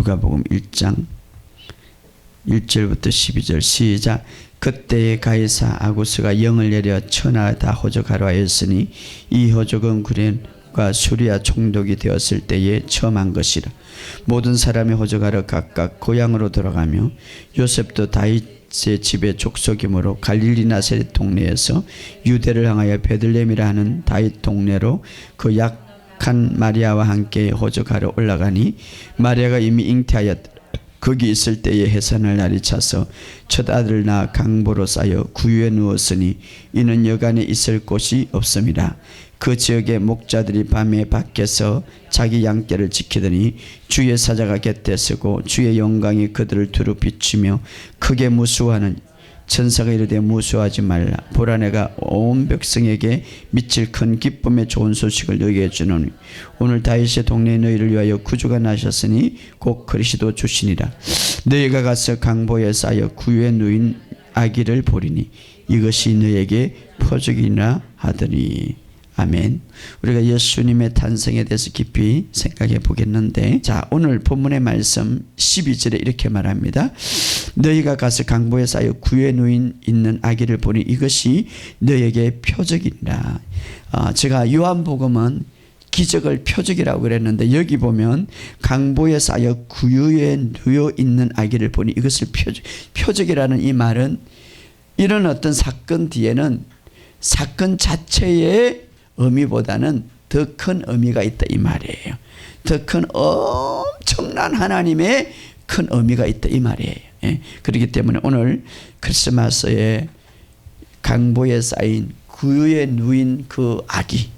누가복음 1장 1절부터 12절 시작. 그때에 가이사 아구스가 영을 내려 천하 다 호적하러 하였으니 이 호적은 구련과 수리아 총독이 되었을 때에 처음 한 것이라. 모든 사람이 호적하러 각각 고향으로 돌아가며 요셉도 다윗의 집의 족속이므로 갈릴리 나사렛 동네에서 유대를 향하여 베들레헴이라 하는 다윗 동네로 그 약한 마리아와 함께 호적하러 올라가니 마리아가 이미 잉태하였더라. 거기 있을 때에 해산할 날이 차서 첫 아들을 낳아 강보로 싸여 구유에 누웠으니 이는 여간에 있을 곳이 없음이라. 그 지역의 목자들이 밤에 밖에서 자기 양떼를 지키더니 주의 사자가 곁에 서고 주의 영광이 그들을 두루 비추며 크게 무수하는 천사가 이르되 무수하지 말라. 보라 내가 온 백성에게 미칠 큰 기쁨의 좋은 소식을 너희에게 주노니 오늘 다윗의 동네에 너희를 위하여 구주가 나셨으니 곧 그리스도 주시니라. 너희가 가서 강보에 쌓여 구유에 누인 아기를 보리니 이것이 너희에게 표적이라 하더니. 아멘. 우리가 예수님의 탄생에 대해서 깊이 생각해 보겠는데, 자, 오늘 본문의 말씀 12절에 이렇게 말합니다. 너희가 가서 강보에 쌓여 구유에 누인 있는 아기를 보니 이것이 너희에게 표적이니라. 제가 요한복음은 기적을 표적이라고 그랬는데 여기 보면 강보에 쌓여 구유에 누워 있는 아기를 보니 이것을 표적이라는 이 말은 이런 어떤 사건 뒤에는 사건 자체의 의미보다는 더 큰 의미가 있다 이 말이에요. 더 큰 엄청난 하나님의 큰 의미가 있다 이 말이에요. 예? 그렇기 때문에 오늘 크리스마스에 강보에 쌓인 구유에 누인 그 아기,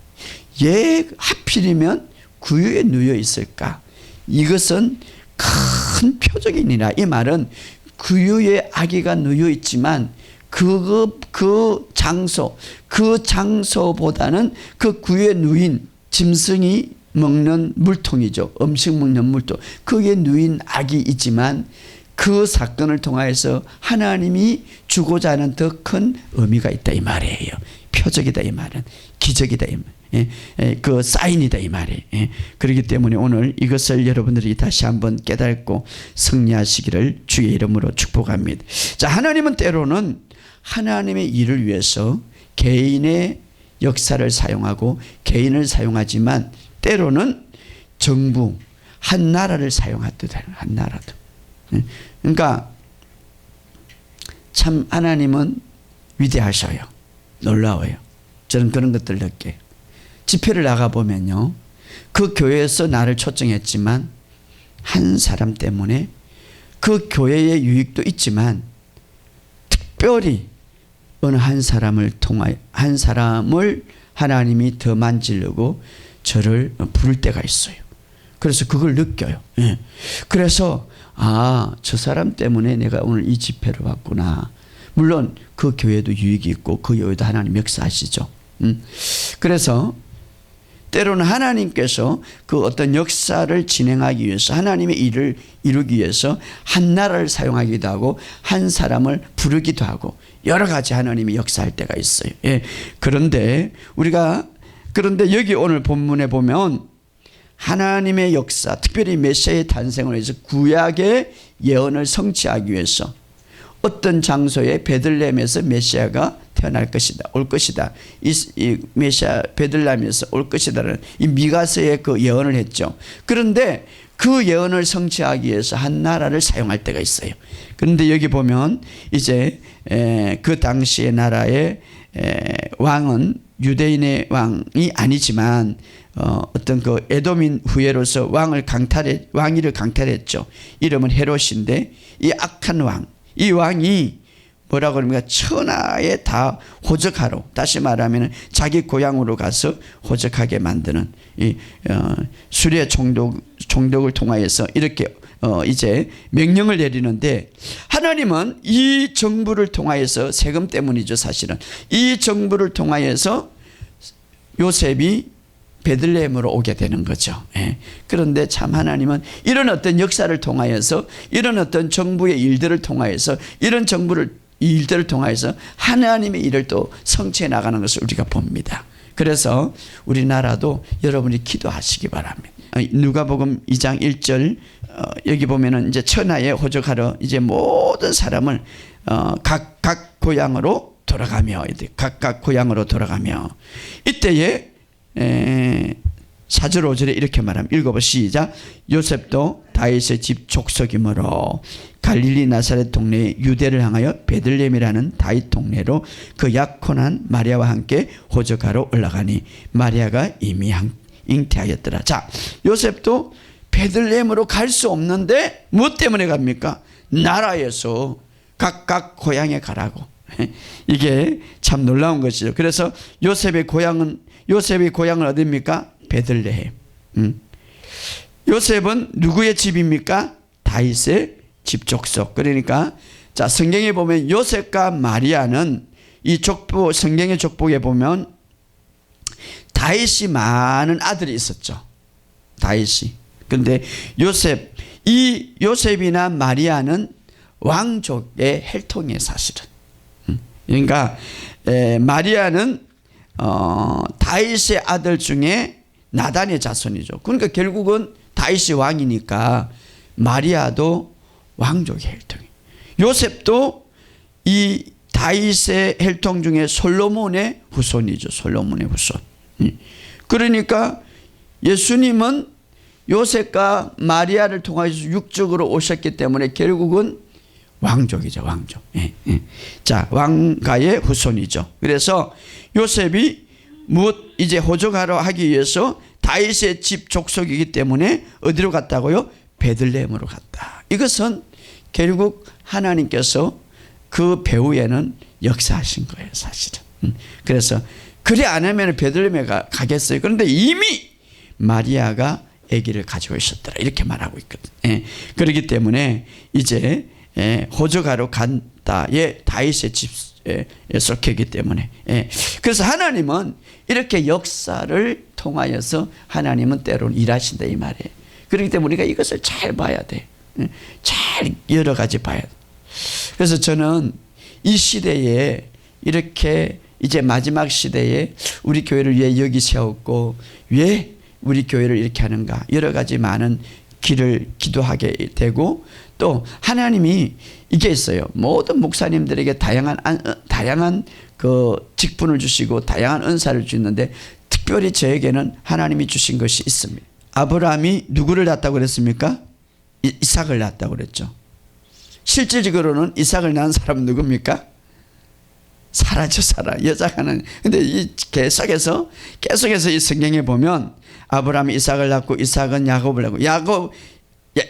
왜 하필이면 구유에 누워 있을까? 이것은 큰 표적이니라. 이 말은 구유에 아기가 누워 있지만 그 장소보다는 그 구유에 누인 짐승이 먹는 물통이죠. 음식 먹는 물통. 거기에 누인 아기이지만 그 사건을 통하여서 하나님이 주고자 하는 더 큰 의미가 있다 이 말이에요. 표적이다 이 말은. 기적이다 이 말. 그 사인이다 이 말이에요. 그렇기 때문에 오늘 이것을 여러분들이 다시 한번 깨닫고 승리하시기를 주의 이름으로 축복합니다. 자, 하나님은 때로는 하나님의 일을 위해서 개인의 역사를 사용하고 개인을 사용하지만 때로는 정부, 한 나라를 사용하듯 해요. 한 나라도. 그러니까 참 하나님은 위대하셔요. 놀라워요. 저는 그런 것들을 느껴요. 집회를 나가보면요. 그 교회에서 나를 초청했지만 한 사람 때문에 그 교회의 유익도 있지만 특별히 어느 한 사람을 통하여 한 사람을 하나님이 더 만지려고 저를 부를 때가 있어요. 그래서 그걸 느껴요. 예. 그래서 저 사람 때문에 내가 오늘 이 집회를 왔구나. 물론 그 교회도 유익이 있고 그 교회도 하나님 역사하시죠. 그래서 때로는 하나님께서 그 어떤 역사를 진행하기 위해서 하나님의 일을 이루기 위해서 한 나라를 사용하기도 하고 한 사람을 부르기도 하고 여러 가지 하나님이 역사할 때가 있어요. 예. 그런데 여기 오늘 본문에 보면 하나님의 역사, 특별히 메시아의 탄생을 위해서 구약의 예언을 성취하기 위해서 어떤 장소에 베들레헴에서 메시아가 태어날 것이다, 올 것이다. 이 메시아 베들레헴에서 올 것이다라는 이 미가서의 그 예언을 했죠. 그런데 그 예언을 성취하기 위해서 한 나라를 사용할 때가 있어요. 그런데 여기 보면 이제 그 당시의 나라의 왕은 유대인의 왕이 아니지만 어떤 그 에돔인 후예로서 왕위를 강탈했죠. 이름은 헤롯인데 이 악한 왕, 이 왕이 뭐라고 합니까? 천하에 다 호적하러, 다시 말하면 자기 고향으로 가서 호적하게 만드는 이 수리아 총독을 통하여서 이렇게 이제 명령을 내리는데 하나님은 이 정부를 통하여서 세금 때문이죠, 사실은. 이 정부를 통하여서 요셉이 베들레헴으로 오게 되는 거죠. 예. 그런데 참 하나님은 이런 어떤 역사를 통하여서 이런 어떤 정부의 일들을 통하여서 이런 일들을 통하여서 하나님의 일을 또 성취해 나가는 것을 우리가 봅니다. 그래서 우리나라도 여러분이 기도하시기 바랍니다. 누가복음 2장 1절 여기 보면은 이제 천하에 호적하러 이제 모든 사람을 각각 고향으로 돌아가며 이때에 4절 5절에 이렇게 말합니다. 읽어봐 시작. 요셉도 다윗의 집 족속이므로 갈릴리 나사렛 동네에 유대를 향하여 베들레헴이라는 다윗 동네로 그 약혼한 마리아와 함께 호적하러 올라가니 마리아가 이미 잉태하였더라. 자, 요셉도 베들레헴으로 갈 수 없는데 무엇 때문에 갑니까? 나라에서 각각 고향에 가라고. 이게 참 놀라운 것이죠. 그래서 요셉의 고향은 어디입니까? 베들레헴. 요셉은 누구의 집입니까? 다윗의 집 족속. 그러니까 자, 성경에 보면 요셉과 마리아는 이 족보, 성경의 족보에 보면 다윗이 많은 아들이 있었죠. 다윗이. 근데 요셉이나 마리아는 왕족의 혈통이에요, 사실은. 그러니까 마리아는 다윗의 아들 중에 나단의 자손이죠. 그러니까 결국은 다윗이 왕이니까 마리아도 왕족의 혈통이에요. 요셉도 이 다윗의 혈통 중에 솔로몬의 후손이죠. 솔로몬의 후손. 그러니까 예수님은 요셉과 마리아를 통해서 육적으로 오셨기 때문에 결국은 왕족이죠. 왕족. 자, 왕가의 후손이죠. 그래서 요셉이 이제 호적하러 하기 위해서 다윗의 집 족속이기 때문에 어디로 갔다고요? 베들레헴으로 갔다. 이것은 결국 하나님께서 그 배후에는 역사하신 거예요, 사실은. 그래서 그래 안 하면 베들레헴에 가겠어요. 그런데 이미 마리아가 아기를 가지고 있었더라, 이렇게 말하고 있거든. 그렇기 때문에 이제 호적하러 간다. 다윗의 집에 속했기 때문에. 그래서 하나님은 이렇게 역사를 통하여서 하나님은 때로는 일하신다, 이 말이에요. 그렇기 때문에 우리가 이것을 잘 봐야 돼. 잘 여러 가지 봐야 돼. 그래서 저는 이 시대에 이렇게 이제 마지막 시대에 우리 교회를 왜 여기 세웠고 왜 우리 교회를 이렇게 하는가, 여러 가지 많은 길을 기도하게 되고, 또 하나님이 이게 있어요. 모든 목사님들에게 다양한 그 직분을 주시고 다양한 은사를 주는데 특별히 저에게는 하나님이 주신 것이 있습니다. 아브라함이 누구를 낳았다고 그랬습니까? 이삭을 낳았다고 그랬죠. 실질적으로는 이삭을 낳은 사람은 누굽니까? 사라져, 여자가는. 근데 계속해서 이 성경에 보면 아브라함이 이삭을 낳고 이삭은 야곱을 낳고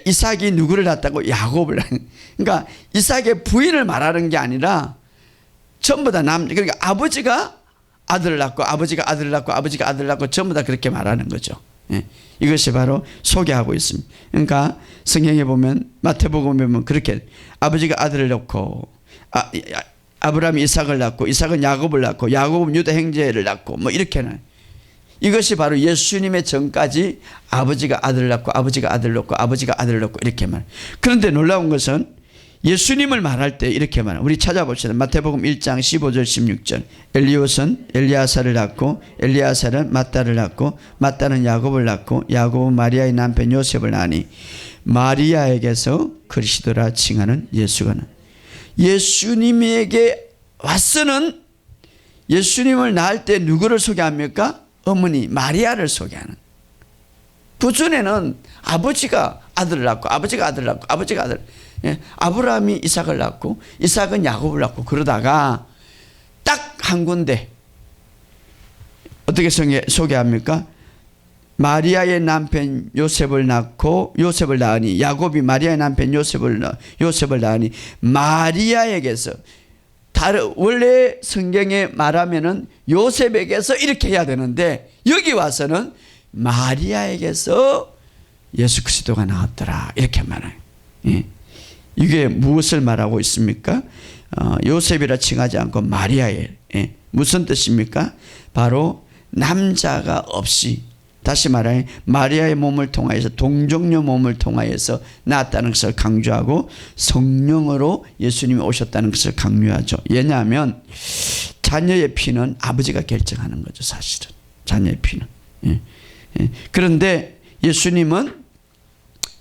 이삭이 누구를 낳았다고? 야곱을 낳고. 그러니까 이삭의 부인을 말하는 게 아니라 전부 다 그러니까 아버지가 아들을 낳고 아버지가 아들을 낳고 아버지가 아들을 낳고 전부 다 그렇게 말하는 거죠. 이것이 바로 소개하고 있습니다. 그러니까 성경에 보면 마태복음에 보면 그렇게 아버지가 아들을 낳고 아브라함이 이삭을 낳고 이삭은 야곱을 낳고 야곱은 유다 형제를 낳고 뭐 이렇게는, 이것이 바로 예수님의 전까지 아버지가 아들을 낳고 아버지가 아들을 낳고 아버지가 아들을 낳고 이렇게 말. 그런데 놀라운 것은 예수님을 말할 때 이렇게 말합니다. 우리 찾아봅시다. 마태복음 1장 15절 16절. 엘리옷은 엘리아사를 낳고 엘리아사는 맏딸을 낳고 맏딸은 야곱을 낳고 야곱은 마리아의 남편 요셉을 낳으니 마리아에게서 그리스도라 칭하는 예수가 예수님에게 왔으는 예수님을 낳을 때 누구를 소개합니까? 어머니 마리아를 소개하는. 그 전에는 아버지가 아들을 낳고 아버지가 아들을 낳고 아버지가 아들. 아브라함이 이삭을 낳고 이삭은 야곱을 낳고 그러다가 딱 한 군데 어떻게 소개합니까? 마리아의 남편 요셉을 낳고 요셉을 낳으니 야곱이 마리아의 남편 요셉을 낳으니 마리아에게서 원래 성경에 말하면은 요셉에게서 이렇게 해야 되는데 여기 와서는 마리아에게서 예수 그리스도가 나왔더라 이렇게 말해요. 이게 무엇을 말하고 있습니까? 요셉이라 칭하지 않고 마리아예요. 무슨 뜻입니까? 바로 남자가 없이, 다시 말하면 마리아의 몸을 통하여서 동정녀 몸을 통하여서 낳았다는 것을 강조하고 성령으로 예수님이 오셨다는 것을 강조하죠. 왜냐하면 자녀의 피는 아버지가 결정하는 거죠, 사실은. 자녀의 피는. 그런데 예수님은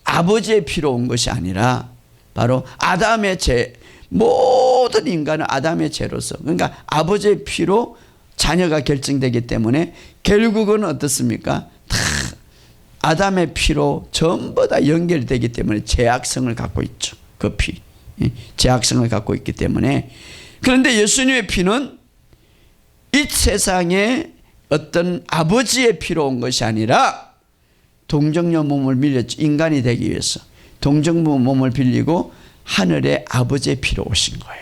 아버지의 피로 온 것이 아니라 바로 아담의 죄, 모든 인간은 아담의 죄로서, 그러니까 아버지의 피로 자녀가 결정되기 때문에 결국은 어떻습니까? 다 아담의 피로 전부 다 연결되기 때문에 죄악성을 갖고 있죠. 그 피, 죄악성을 갖고 있기 때문에. 그런데 예수님의 피는 이 세상에 어떤 아버지의 피로 온 것이 아니라 동정녀 몸을 빌렸죠. 인간이 되기 위해서 동정녀 몸을 빌리고 하늘의 아버지의 피로 오신 거예요.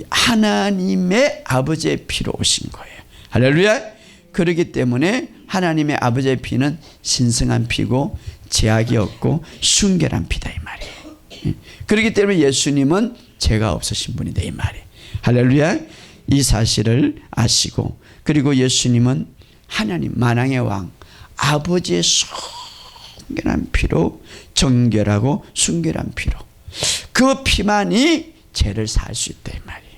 하나님의 아버지의 피로 오신 거예요. 할렐루야. 그렇기 때문에 하나님의 아버지의 피는 신성한 피고 죄악이 없고 순결한 피다 이 말이에요. 그렇기 때문에 예수님은 죄가 없으신 분이다 이 말이에요. 할렐루야. 이 사실을 아시고, 그리고 예수님은 하나님 만왕의 왕 아버지의 순결한 피로, 정결하고 순결한 피로, 그 피만이 죄를 살 수 있다 이 말이에요.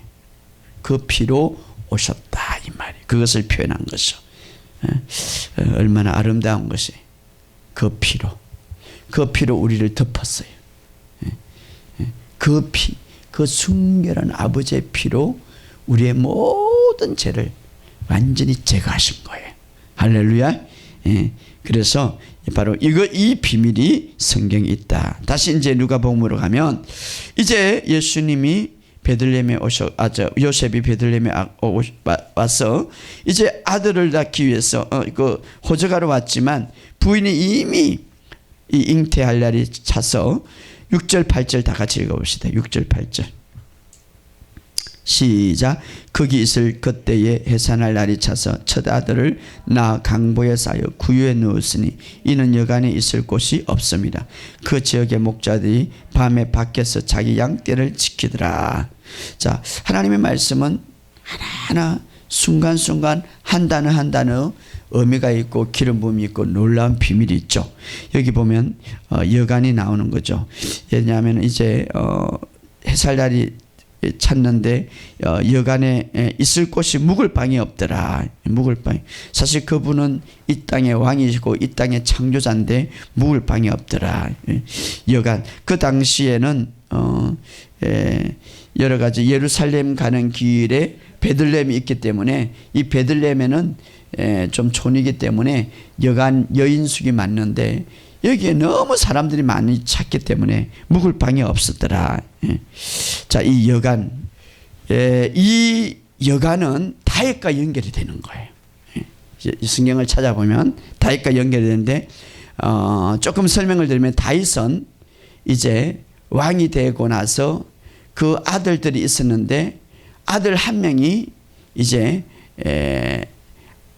그 피로 오셨다 이 말이에요. 그것을 표현한 것이죠. 얼마나 아름다운 것이 그 피로 우리를 덮었어요. 그 피, 그 순결한 아버지의 피로 우리의 모든 죄를 완전히 제거하신 거예요. 할렐루야. 그래서 바로 이 비밀이 성경에 있다. 다시 이제 누가복음으로 가면, 이제 예수님이 베들레헴에 요셉이 베들레헴에 와서 이제 아들을 낳기 위해서 그 호적하러 왔지만 부인이 이미 이 잉태할 날이 차서 6절 8절 다 같이 읽어봅시다. 6절 8절 시작. 거기 있을 그때에 해산할 날이 차서 첫 아들을 낳아 강보에 쌓여 구유에 넣었으니 이는 여간에 있을 곳이 없습니다. 그 지역의 목자들이 밤에 밖에서 자기 양떼를 지키더라. 자, 하나님의 말씀은 하나하나 순간순간 한 단어 한 단어 의미가 있고 기름 부음이 있고 놀라운 비밀이 있죠. 여기 보면 여간이 나오는 거죠. 왜냐하면 이제 해살날이 찾는데 여간에 있을 곳이 묵을 방이 없더라. 묵을 방. 사실 그분은 이 땅의 왕이시고 이 땅의 창조자인데 묵을 방이 없더라. 여간. 그 당시에는 여러 가지 예루살렘 가는 길에 베들레헴이 있기 때문에 이 베들레헴에는 좀 촌이기 때문에 여간 여인숙이 많는데 여기에 너무 사람들이 많이 찾기 때문에 묵을 방이 없었더라. 자, 이 여간, 이 여간은 다윗과 연결이 되는 거예요. 이 성경을 찾아보면 다윗과 연결이 되는데 조금 설명을 드리면 다윗은 이제 왕이 되고 나서 그 아들들이 있었는데 아들 한 명이 이제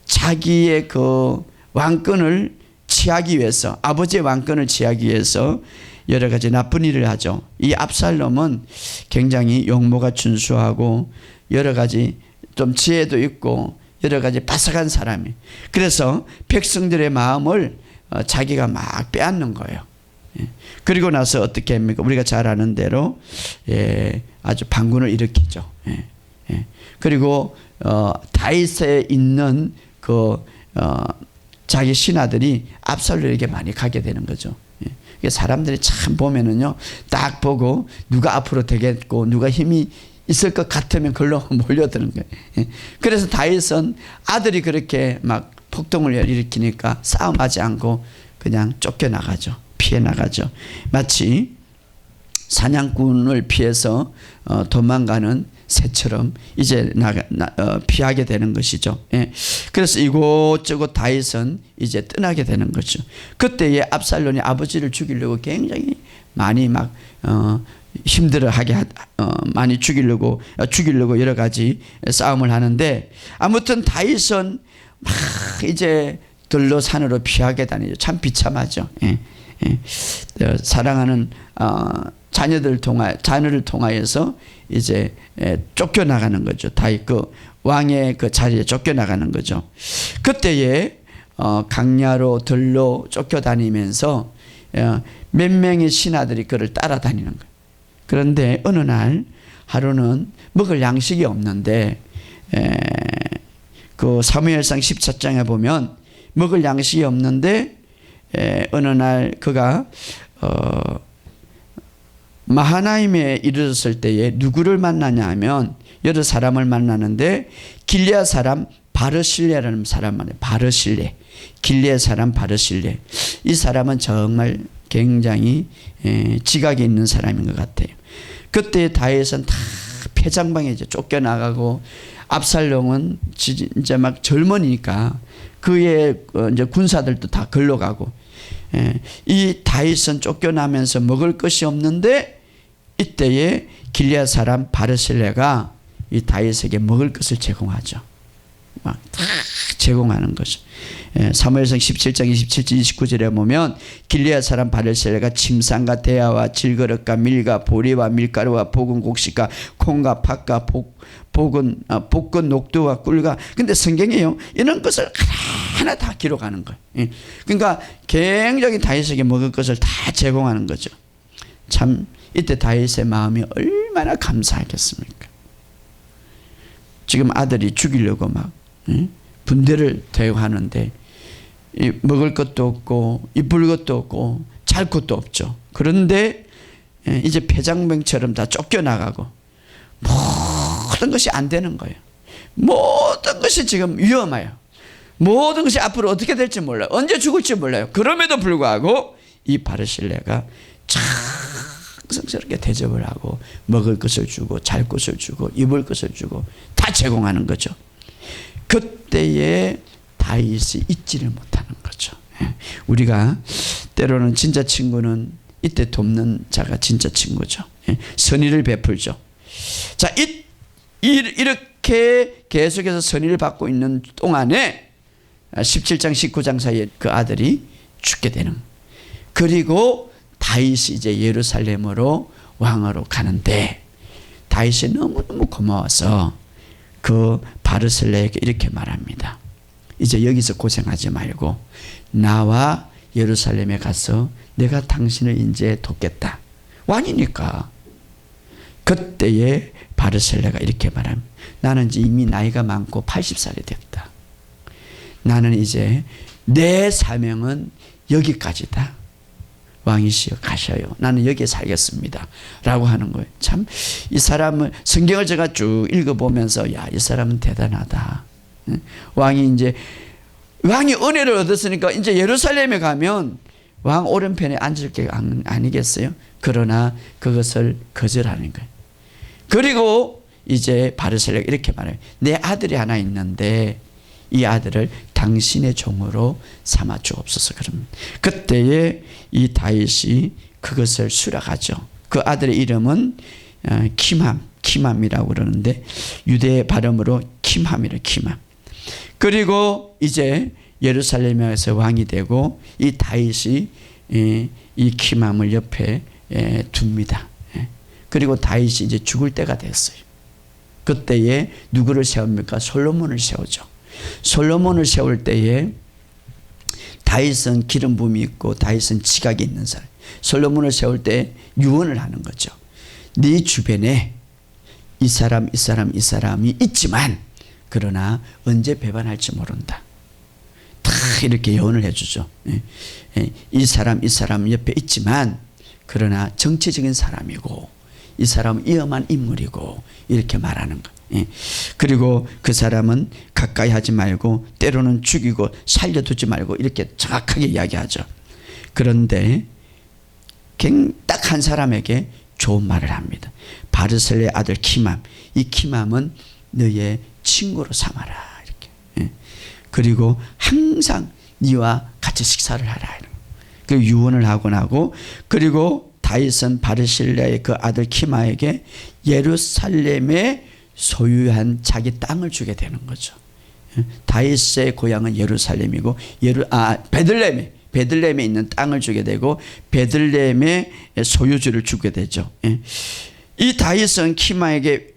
자기의 그 왕권을 취하기 위해서, 아버지의 왕권을 취하기 위해서 여러 가지 나쁜 일을 하죠. 이 압살롬은 굉장히 용모가 준수하고 여러 가지 좀 지혜도 있고 여러 가지 바삭한 사람이. 그래서 백성들의 마음을 자기가 막 빼앗는 거예요. 그리고 나서 어떻게 합니까? 우리가 잘 아는 대로 아주 반군을 일으키죠. 그리고 다윗에 있는 그 자기 신하들이 압살롬에게 많이 가게 되는 거죠. 사람들이 참 보면은요, 딱 보고 누가 앞으로 되겠고 누가 힘이 있을 것 같으면 그걸로 몰려드는 거예요. 그래서 다윗은 아들이 그렇게 막 폭동을 일으키니까 싸움하지 않고 그냥 쫓겨나가죠. 피해 나가죠. 마치 사냥꾼을 피해서 도망가는 새처럼 이제 피하게 되는 것이죠. 그래서 이곳저곳 다윗은 이제 떠나게 되는 거죠. 그때에 압살롬이 아버지를 죽이려고 굉장히 많이 막 힘들어하게 많이 죽이려고 여러 가지 싸움을 하는데, 아무튼 다윗은 막 이제 들로 산으로 피하게 다니죠. 참 비참하죠. 사랑하는 자녀를 통하여서 이제 쫓겨나가는 거죠. 다윗 그 왕의 그 자리에 쫓겨나가는 거죠. 그때에 강야로 들로 쫓겨다니면서 몇 명의 신하들이 그를 따라다니는 거예요. 그런데 어느 날 하루는 먹을 양식이 없는데 그 사무엘상 14장에 보면 먹을 양식이 없는데 어느 날 그가 마하나임에 이르렀을 때에 누구를 만나냐 하면 여러 사람을 만나는데 길리앗 사람 바르실레라는 사람 만나요. 바르실레. 길리앗 사람 바르실레. 이 사람은 정말 굉장히 지각이 있는 사람인 것 같아요. 그때 다윗은 다 패장방에 이제 쫓겨나가고 압살롬은 이제 막 젊으니까 그의 이제 군사들도 다 걸러가고 이 다윗은 쫓겨나면서 먹을 것이 없는데 이때에 길리앗 사람 바르실레가 이 다윗에게 먹을 것을 제공하죠. 막 다 제공하는 거죠. 사무엘상 17장 27절 29절에 보면 길리앗 사람 바르실레가 침상과 대야와 질그릇과 밀과 보리와 밀가루와 볶은 곡식과 콩과 팥과 볶은 녹두와 꿀과 근데 성경에요 이런 것을 하나 다 기록하는 거예요. 그러니까 굉장히 다윗에게 먹을 것을 다 제공하는 거죠. 참 이때 다윗의 마음이 얼마나 감사하겠습니까? 지금 아들이 죽이려고 막 분대를 대하는데 먹을 것도 없고 입을 것도 없고 잘 것도 없죠. 그런데 이제 폐장병처럼 다 쫓겨나가고 모든 것이 안 되는 거예요. 모든 것이 지금 위험해요. 모든 것이 앞으로 어떻게 될지 몰라요. 언제 죽을지 몰라요. 그럼에도 불구하고 이 바르실레가 성스럽게 대접을 하고 먹을 것을 주고 잘 것을 주고 입을 것을 주고 다 제공하는 거죠. 그때에 다윗이 잊지를 못하는 거죠. 우리가 때로는 진짜 친구는 이때 돕는 자가 진짜 친구죠. 선의를 베풀죠. 자, 이렇게 계속해서 선의를 받고 있는 동안에 17장 19장 사이에 그 아들이 죽게 되는. 그리고 다윗이 이제 예루살렘으로 왕으로 가는데 다윗이 너무너무 고마워서 그 바르실레에게 이렇게 말합니다. 이제 여기서 고생하지 말고 나와 예루살렘에 가서 내가 당신을 이제 돕겠다. 왕이니까. 그때에 바르실레가 이렇게 말합니다. 나는 이제 이미 나이가 많고 80살이 됐다. 나는 이제 내 사명은 여기까지다. 왕이시여 가셔요. 나는 여기에 살겠습니다. 라고 하는 거예요. 참 이 사람을 성경을 제가 쭉 읽어보면서 야, 이 사람은 대단하다. 왕이 은혜를 얻었으니까 이제 예루살렘에 가면 왕 오른편에 앉을 게 아니겠어요? 그러나 그것을 거절하는 거예요. 그리고 이제 바르실레가 이렇게 말해요. 내 아들이 하나 있는데 이 아들을 당신의 종으로 삼아 주옵소서. 그럼 그때에 이 다윗이 그것을 수락하죠. 그 아들의 이름은 키맘이라고 그러는데 유대 발음으로 킴함이래. 킴함. 그리고 이제 예루살렘에서 왕이 되고 이 다윗이 이 키맘을 옆에 둡니다. 그리고 다윗이 이제 죽을 때가 됐어요. 그때에 누구를 세웁니까? 솔로몬을 세우죠. 솔로몬을 세울 때에 다윗은 기름 부음이 있고 다윗은 지각이 있는 사람. 솔로몬을 세울 때 유언을 하는 거죠. 네 주변에 이 사람이 있지만 그러나 언제 배반할지 모른다. 다 이렇게 예언을 해주죠. 이 사람 옆에 있지만 그러나 정치적인 사람이고 이 사람은 위험한 인물이고 이렇게 말하는 거. 그리고 그 사람은 가까이 하지 말고 때로는 죽이고 살려두지 말고 이렇게 정확하게 이야기하죠. 그런데 딱 한 사람에게 좋은 말을 합니다. 바르셀레의 아들 키맘. 이 키맘은 너의 친구로 삼아라. 이렇게. 그리고 항상 네와 같이 식사를 하라. 그 유언을 하고 나고 그리고 다윗은 바르실레의 그 아들 키마에게 예루살렘에 소유한 자기 땅을 주게 되는 거죠. 다윗의 고향은 예루살렘이고 베들레헴에 있는 땅을 주게 되고 베들레헴의 소유주를 주게 되죠. 이 다윗은 키맘에게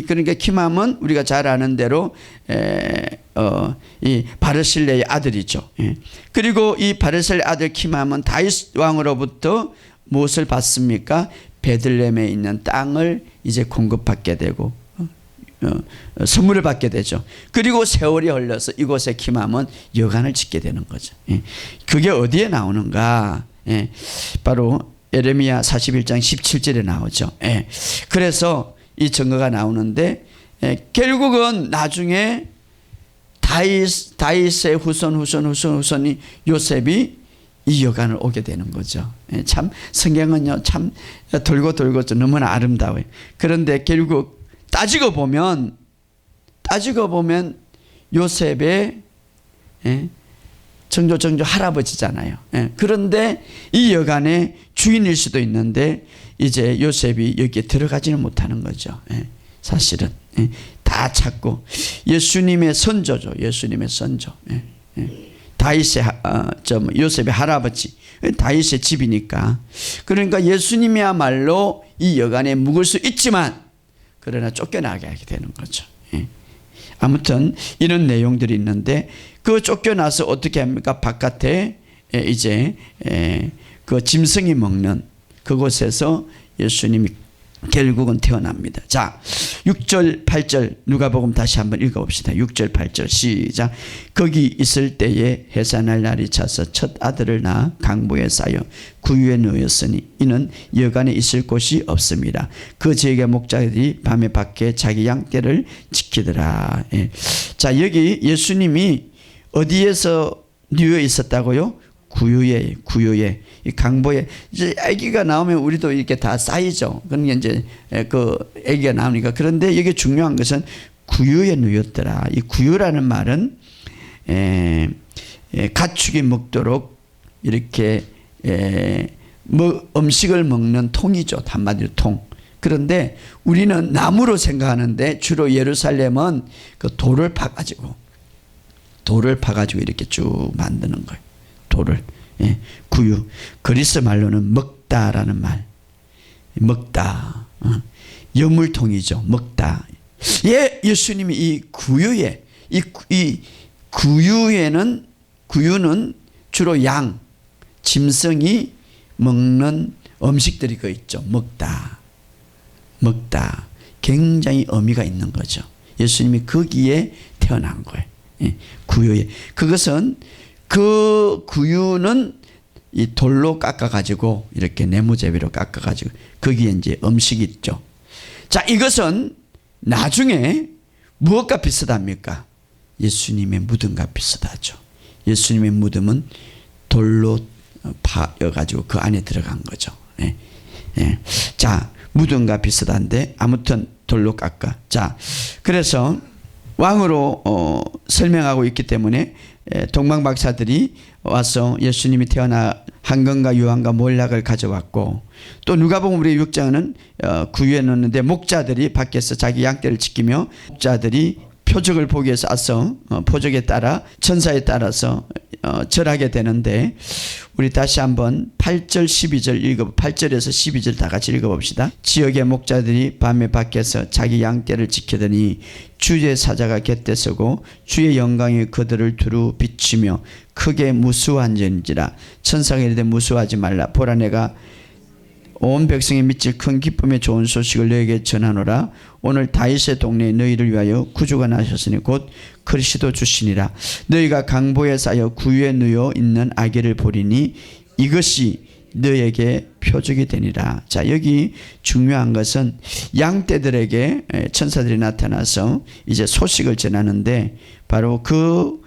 그러니까 키맘은 우리가 잘 아는 대로 이 바르실레의 아들이죠. 그리고 이 바르실레의 아들 키맘은 다윗 왕으로부터 무엇을 받습니까? 베들레헴에 있는 땅을 이제 공급받게 되고 선물을 받게 되죠. 그리고 세월이 흘러서 이곳에 김함은 여관을 짓게 되는 거죠. 그게 어디에 나오는가? 바로 예레미야 41장 17절에 나오죠. 그래서 이 증거가 나오는데 결국은 나중에 다윗의 후손이 요셉이 이 여관을 오게 되는 거죠. 참 성경은요 참 돌고 너무나 아름다워요. 그런데 결국 따지고 보면 요셉의 정조 할아버지잖아요. 그런데 이 여관의 주인일 수도 있는데 이제 요셉이 여기에 들어가지는 못하는 거죠. 사실은 다 찾고 예수님의 선조죠. 예수님의 선조. 요셉의 할아버지 다윗의 집이니까. 그러니까 예수님이야말로 이 여관에 묵을 수 있지만 그러나 쫓겨나게 하게 되는 거죠. 아무튼 이런 내용들이 있는데 그 쫓겨나서 어떻게 합니까? 바깥에 이제 그 짐승이 먹는 그곳에서 예수님이 결국은 태어납니다. 자, 6절 8절 누가복음 다시 한번 읽어봅시다. 6절 8절 시작. 거기 있을 때에 해산할 날이 차서 첫 아들을 낳아 강보에 쌓여 구유에 누웠으니 이는 여관에 있을 곳이 없습니다. 그 지역의 목자들이 밤에 밖에 자기 양떼를 지키더라. 자, 여기 예수님이 어디에서 누워 있었다고요? 구유에 이 강보에 이제 아기가 나오면 우리도 이렇게 다 쌓이죠. 그런 게 이제 그 아기가 나오니까. 그런데 여기 중요한 것은 구유에 누웠더라. 이 구유라는 말은 가축이 먹도록 이렇게 음식을 먹는 통이죠. 한마디로 통. 그런데 우리는 나무로 생각하는데 주로 예루살렘은 그 돌을 파가지고 이렇게 쭉 만드는 거예요. 돌을. 구유. 그리스 말로는 먹다라는 말. 먹다. 여물통이죠. 먹다. 예수님이 이 구유에 이 구유는 주로 양, 짐승이 먹는 음식들이 그 있죠. 먹다. 굉장히 의미가 있는 거죠. 예수님이 거기에 태어난 거예요. 구유에. 그것은 그 구유는 이 돌로 깎아가지고 이렇게 네모제비로 깎아가지고 거기에 이제 음식이 있죠. 자, 이것은 나중에 무엇과 비슷합니까? 예수님의 무덤과 비슷하죠. 예수님의 무덤은 돌로 파여가지고 그 안에 들어간 거죠. 자, 무덤과 비슷한데 아무튼 돌로 깎아. 자, 그래서 왕으로 설명하고 있기 때문에 동방박사들이 와서 예수님이 태어나 황금과 유황과 몰락을 가져왔고, 또 누가복음 우리 6장은 구유에 넣는데 목자들이 밖에서 자기 양떼를 지키며 목자들이 표적을 보기 위해서 와서 표적에 따라 천사에 따라서 절하게 되는데, 우리 다시 한번 8절 12절 8절에서 12절 다 같이 읽어봅시다. 지역의 목자들이 밤에 밖에서 자기 양떼를 지키더니 주의 사자가 곁에 서고 주의 영광이 그들을 두루 비치며 크게 무수한전지라. 천사가 이르되 무수하지 말라. 보라, 내가 온 백성이 미칠 큰 기쁨의 좋은 소식을 너에게 전하노라. 오늘 다윗의 동네에 너희를 위하여 구주가 나셨으니 곧 그리스도 주시니라. 너희가 강보에 쌓여 구유에 누워 있는 아기를 보리니 이것이 너에게 표적이 되니라. 자, 여기 중요한 것은 양떼들에게 천사들이 나타나서 이제 소식을 전하는데, 바로 그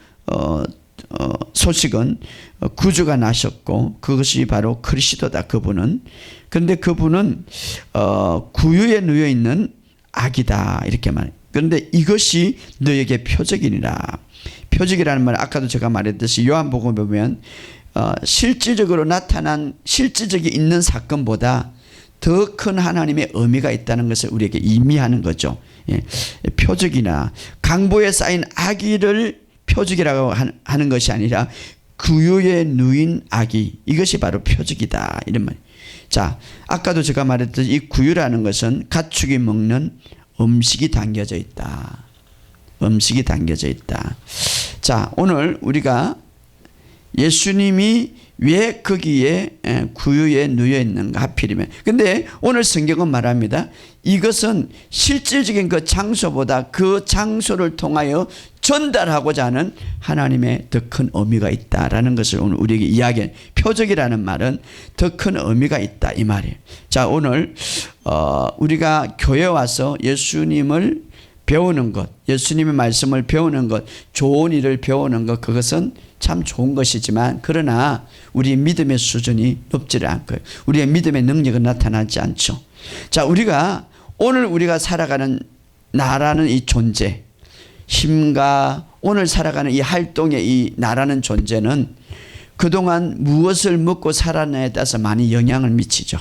소식은 구주가 나셨고 그것이 바로 그리스도다. 그분은. 그런데 그분은 구유에 누워 있는 아기다 이렇게 말해요. 그런데 이것이 너에게 표적이니라. 표적이라는 말, 아까도 제가 말했듯이 요한복음에 보면 실질적으로 나타난 실질적이 있는 사건보다 더 큰 하나님의 의미가 있다는 것을 우리에게 의미하는 거죠. 표적이나 강보에 쌓인 아기를 표적이라고 하는 것이 아니라 구유에 누인 아기, 이것이 바로 표적이다 이런 말. 자, 아까도 제가 말했듯이 이 구유라는 것은 가축이 먹는 음식이 담겨져 있다. 음식이 담겨져 있다. 자, 오늘 우리가 예수님이 왜 거기에 구유에 누워 있는가 하필이면. 근데 오늘 성경은 말합니다. 이것은 실질적인 그 장소보다 그 장소를 통하여 전달하고자 하는 하나님의 더 큰 의미가 있다라는 것을 오늘 우리에게 이야기해. 표적이라는 말은 더 큰 의미가 있다 이 말이에요. 자, 오늘 우리가 교회 와서 예수님을 배우는 것, 예수님의 말씀을 배우는 것, 좋은 일을 배우는 것, 그것은 참 좋은 것이지만 그러나 우리의 믿음의 수준이 높지를 않고요. 우리의 믿음의 능력은 나타나지 않죠. 자, 오늘 우리가 살아가는 나라는 이 존재, 힘과 오늘 살아가는 이 활동의 이 나라는 존재는 그동안 무엇을 먹고 살았냐에 따라서 많이 영향을 미치죠.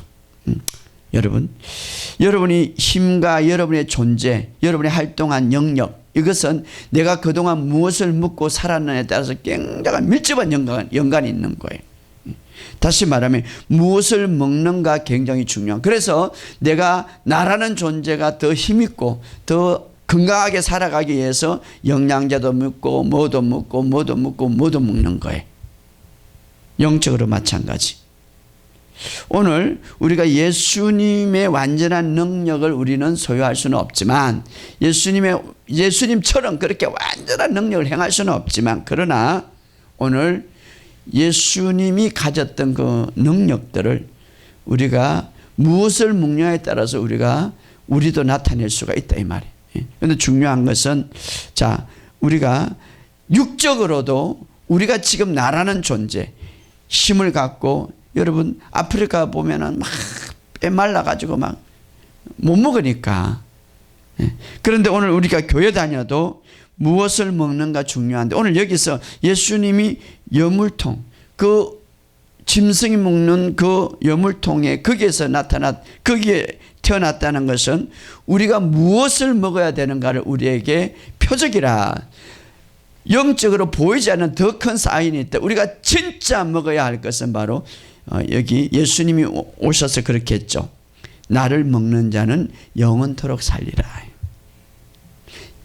여러분이 힘과 여러분의 존재, 여러분이 활동한 영역, 이것은 내가 그동안 무엇을 먹고 살았느냐에 따라서 굉장한 밀접한 연관이 있는 거예요. 다시 말하면 무엇을 먹는가 굉장히 중요한. 그래서 내가 나라는 존재가 더 힘있고 더 건강하게 살아가기 위해서 영양제도 먹고 뭐도 먹는 거예요. 영적으로 마찬가지. 오늘 우리가 예수님의 완전한 능력을 우리는 소유할 수는 없지만 예수님처럼 그렇게 완전한 능력을 행할 수는 없지만 그러나 오늘 예수님이 가졌던 그 능력들을 우리가 무엇을 먹냐에 따라서 우리도 나타낼 수가 있다 이 말이에요. 그런데 중요한 것은 자, 우리가 육적으로도 우리가 지금 나라는 존재, 힘을 갖고 여러분 아프리카 보면은 막 빼말라 가지고 막 못 먹으니까. 그런데 오늘 우리가 교회 다녀도 무엇을 먹는가 중요한데 오늘 여기서 예수님이 여물통, 그 짐승이 먹는 그 여물통에 거기에 태어났다는 것은 우리가 무엇을 먹어야 되는가를 우리에게 표적이라. 영적으로 보이지 않는 더 큰 사인이 있다. 우리가 진짜 먹어야 할 것은 바로 여기 예수님이 오셔서 그렇게 했죠. 나를 먹는 자는 영원토록 살리라.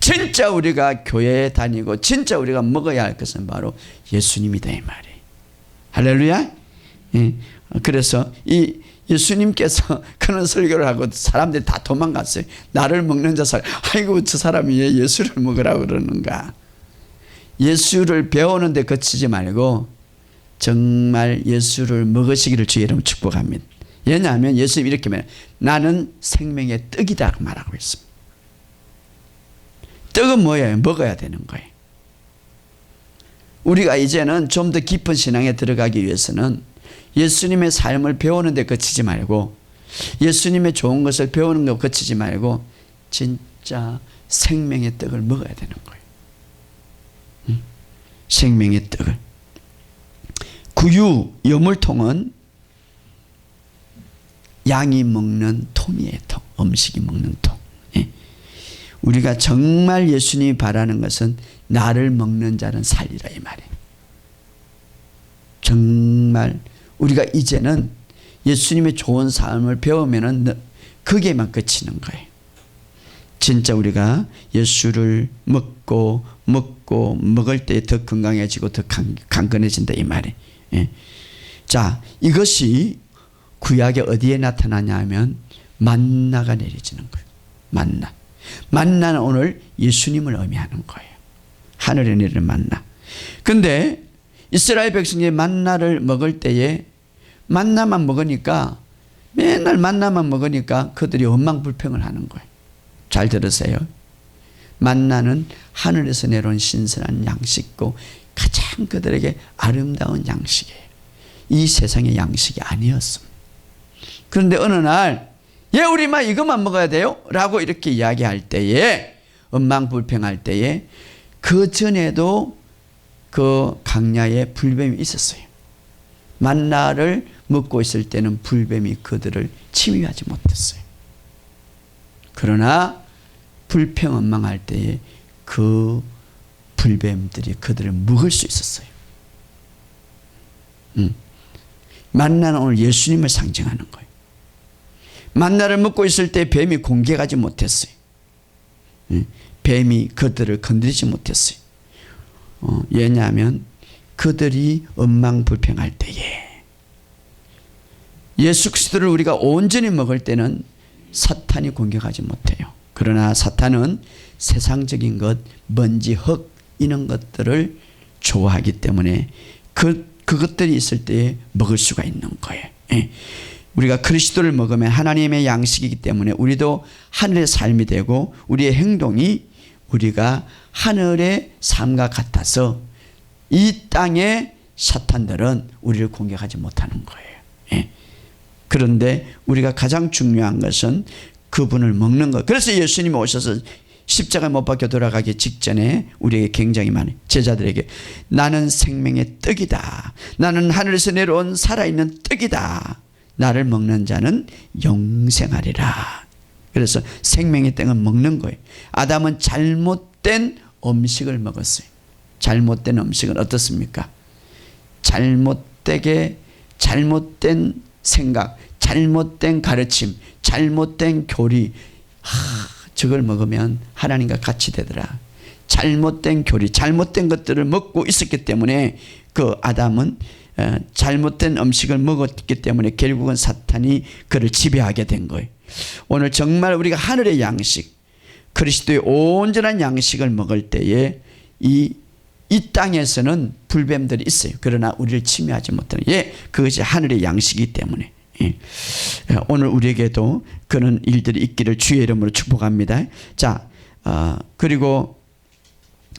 진짜 우리가 교회에 다니고 진짜 우리가 먹어야 할 것은 바로 예수님이다 이 말이에요. 할렐루야. 그래서 이 예수님께서 그런 설교를 하고 사람들이 다 도망갔어요. 나를 먹는 자 아이고 저 사람이 왜 예수를 먹으라고 그러는가. 예수를 배우는데 그치지 말고 정말 예수를 먹으시기를 주의 이름으로 축복합니다. 왜냐하면 예수님이 이렇게 말해요. 나는 생명의 떡이다 말하고 있습니다. 떡은 뭐예요? 먹어야 되는 거예요. 우리가 이제는 좀 더 깊은 신앙에 들어가기 위해서는 예수님의 삶을 배우는 데 그치지 말고 예수님의 좋은 것을 배우는 거 그치지 말고 진짜 생명의 떡을 먹어야 되는 거예요. 생명의 떡을. 구유, 여물통은 양이 먹는 통이에요. 통. 음식이 먹는 통. 우리가 정말 예수님이 바라는 것은 나를 먹는 자는 살리라 이 말이에요. 정말 우리가 이제는 예수님의 좋은 삶을 배우면은 거기에만 그치는 거예요. 진짜 우리가 예수를 먹고 먹을 때 더 건강해지고 더 강건해진다 이 말이에요. 자, 이것이 구약에 어디에 나타나냐 하면 만나가 내려지는 거예요. 만나는 오늘 예수님을 의미하는 거예요. 하늘에 내리는 만나. 근데 이스라엘 백성이 만나를 먹을 때에 만나만 먹으니까 맨날 만나만 먹으니까 그들이 원망불평을 하는 거예요. 잘 들으세요. 만나는 하늘에서 내려온 신선한 양식이고 가장 그들에게 아름다운 양식이에요. 이 세상의 양식이 아니었습니다. 그런데 어느 날 우리 막 이것만 먹어야 돼요? 라고 이렇게 이야기할 때에 원망불평할 때에 그 전에도 그 강야에 불뱀이 있었어요. 만나를 먹고 있을 때는 불뱀이 그들을 침입하지 못했어요. 그러나 불평원망할 때에 그 불뱀들이 그들을 먹을 수 있었어요. 만나는 오늘 예수님을 상징하는 거예요. 만나를 먹고 있을 때 뱀이 공격하지 못했어요. 뱀이 그들을 건드리지 못했어요. 왜냐하면 그들이 엉망불평할 때에 예수 그리스도를 우리가 온전히 먹을 때는 사탄이 공격하지 못해요. 그러나 사탄은 세상적인 것, 먼지, 흙 이런 것들을 좋아하기 때문에 그것들이 있을 때에 먹을 수가 있는 거예요. 예. 우리가 그리스도를 먹으면 하나님의 양식이기 때문에 우리도 하늘의 삶이 되고 우리의 행동이 우리가 하늘의 삶과 같아서 이 땅의 사탄들은 우리를 공격하지 못하는 거예요. 예. 그런데 우리가 가장 중요한 것은 그분을 먹는 것. 그래서 예수님이 오셔서 십자가 못 박혀 돌아가기 직전에 우리에게 굉장히 많은 제자들에게 나는 생명의 떡이다. 나는 하늘에서 내려온 살아있는 떡이다. 나를 먹는 자는 영생하리라. 그래서 생명의 떡은 먹는 거예요. 아담은 잘못된 음식을 먹었어요. 잘못된 음식은 어떻습니까? 잘못된 생각, 잘못된 가르침, 잘못된 교리, 저걸 먹으면 하나님과 같이 되더라. 잘못된 교리, 잘못된 것들을 먹고 있었기 때문에 그 아담은 잘못된 음식을 먹었기 때문에 결국은 사탄이 그를 지배하게 된 거예요. 오늘 정말 우리가 하늘의 양식, 그리스도의 온전한 양식을 먹을 때에 이 땅에서는 불뱀들이 있어요. 그러나 우리를 침해하지 못하는, 그것이 하늘의 양식이기 때문에. 오늘 우리에게도 그런 일들이 있기를 주의 이름으로 축복합니다. 자, 그리고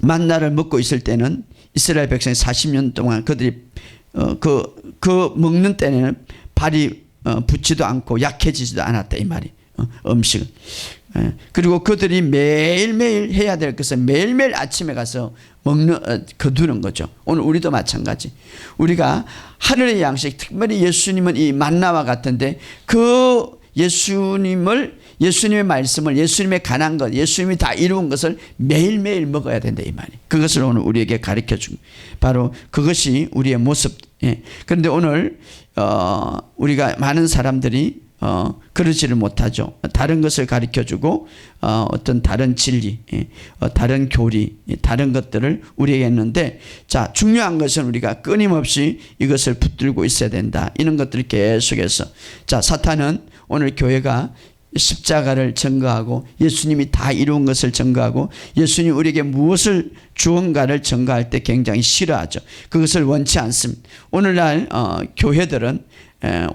만나를 먹고 있을 때는 이스라엘 백성이 40년 동안 그들이 그 먹는 때는 발이 붙지도 않고 약해지지도 않았다 이 말이 음식은. 그리고 그들이 매일매일 해야 될 것은 매일매일 아침에 가서 거두는 거죠. 오늘 우리도 마찬가지. 우리가 하늘의 양식, 특별히 예수님은 이 만나와 같은데 그 예수님의 말씀을, 예수님의 관한 것, 예수님이 다 이루은 것을 매일매일 먹어야 된다 이 말이. 그것을 오늘 우리에게 가르쳐 준 바로 그것이 우리의 모습. 그런데 오늘 우리가 많은 사람들이 그러지를 못하죠. 다른 것을 가르쳐주고 어떤 다른 진리, 다른 교리, 다른 것들을 우리에게 했는데, 자, 중요한 것은 우리가 끊임없이 이것을 붙들고 있어야 된다. 이런 것들을 계속해서, 자, 사탄은 오늘 교회가 십자가를 증거하고 예수님이 다 이룬 것을 증거하고 예수님이 우리에게 무엇을 주었는가를 증거할 때 굉장히 싫어하죠. 그것을 원치 않습니다. 오늘날 교회들은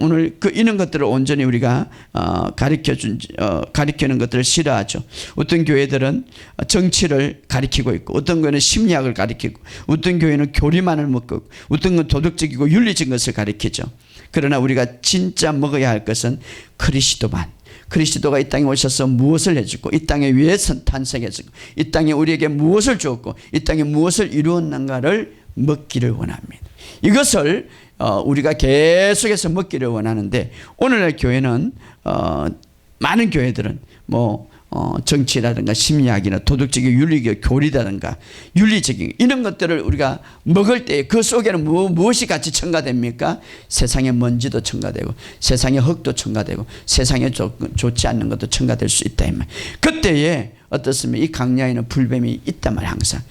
오늘 이런 것들을 온전히 우리가 가르치는 것들을 싫어하죠. 어떤 교회들은 정치를 가르치고 있고, 어떤 교회는 심리학을 가르치고, 어떤 교회는 교리만을 먹고, 어떤 건 도덕적이고 윤리적인 것을 가르치죠. 그러나 우리가 진짜 먹어야 할 것은 그리스도만. 그리스도가 이 땅에 오셔서 무엇을 해주고, 이 땅에 왜 탄생했고, 이 땅에 우리에게 무엇을 주었고, 이 땅에 무엇을 이루었는가를 먹기를 원합니다. 이것을 우리가 계속해서 먹기를 원하는데, 오늘날 교회는 많은 교회들은 정치라든가 심리학이나 도덕적인 윤리적 교리라든가 윤리적인 이런 것들을 우리가 먹을 때 그 속에는 무엇이 같이 첨가됩니까? 세상의 먼지도 첨가되고, 세상의 흙도 첨가되고, 세상에 좋지 않는 것도 첨가될 수 있다 이 말. 그때에 어떻습니까? 이 강야에는 불뱀이 있단 말이에요. 항상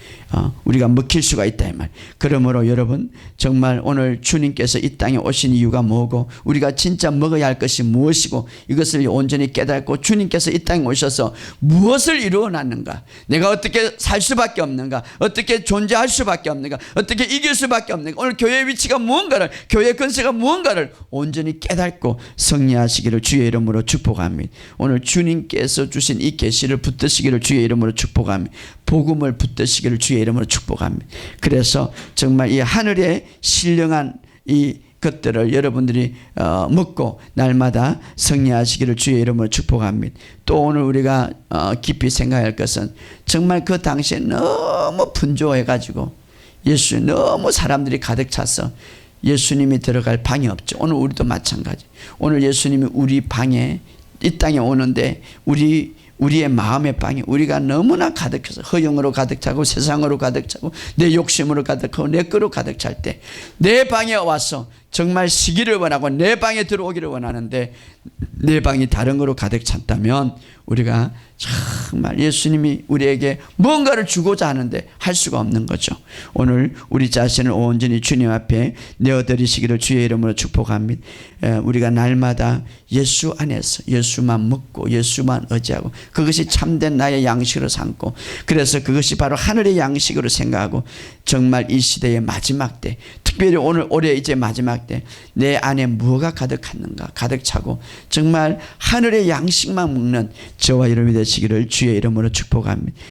우리가 먹힐 수가 있다 이 말. 그러므로 여러분, 정말 오늘 주님께서 이 땅에 오신 이유가 뭐고, 우리가 진짜 먹어야 할 것이 무엇이고, 이것을 온전히 깨닫고 주님께서 이 땅에 오셔서 무엇을 이루어 놨는가, 내가 어떻게 살 수밖에 없는가, 어떻게 존재할 수밖에 없는가, 어떻게 이길 수밖에 없는가, 오늘 교회의 위치가 무언가를, 교회의 건세가 무언가를 온전히 깨닫고 승리하시기를 주의 이름으로 축복합니다. 오늘 주님께서 주신 이 계시를 붙드시기를 주의 이름으로 축복합니다. 복음을 붙드시기를 주의 이름으로 축복합니다. 그래서 정말 이 하늘의 신령한 이 것들을 여러분들이 먹고 날마다 승리하시기를 주의 이름으로 축복합니다. 또 오늘 우리가 깊이 생각할 것은, 정말 그 당시에 너무 분주해가지고 예수 너무 사람들이 가득 차서 예수님이 들어갈 방이 없죠. 오늘 우리도 마찬가지. 오늘 예수님이 우리 방에 이 땅에 오는데 우리 우리의 마음의 방이 우리가 너무나 가득해서 허영으로 가득 차고 세상으로 가득 차고 내 욕심으로 가득 차고 내 거로 가득 찰 때 내 방에 와서 정말 시기를 원하고 내 방에 들어오기를 원하는데 내 방이 다른 거로 가득 찼다면 우리가 정말 예수님이 우리에게 뭔가를 주고자 하는데 할 수가 없는 거죠. 오늘 우리 자신을 온전히 주님 앞에 내어드리시기를 주의 이름으로 축복합니다. 우리가 날마다 예수 안에서 예수만 먹고 예수만 의지하고 그것이 참된 나의 양식으로 삼고 그래서 그것이 바로 하늘의 양식으로 생각하고 정말 이 시대의 마지막 때 특별히 올해 이제 마지막 때 내 안에 무엇가 가득했는가 가득 차고 정말 하늘의 양식만 먹는 저와 여러분이 되시기를 주의 이름으로 축복합니다.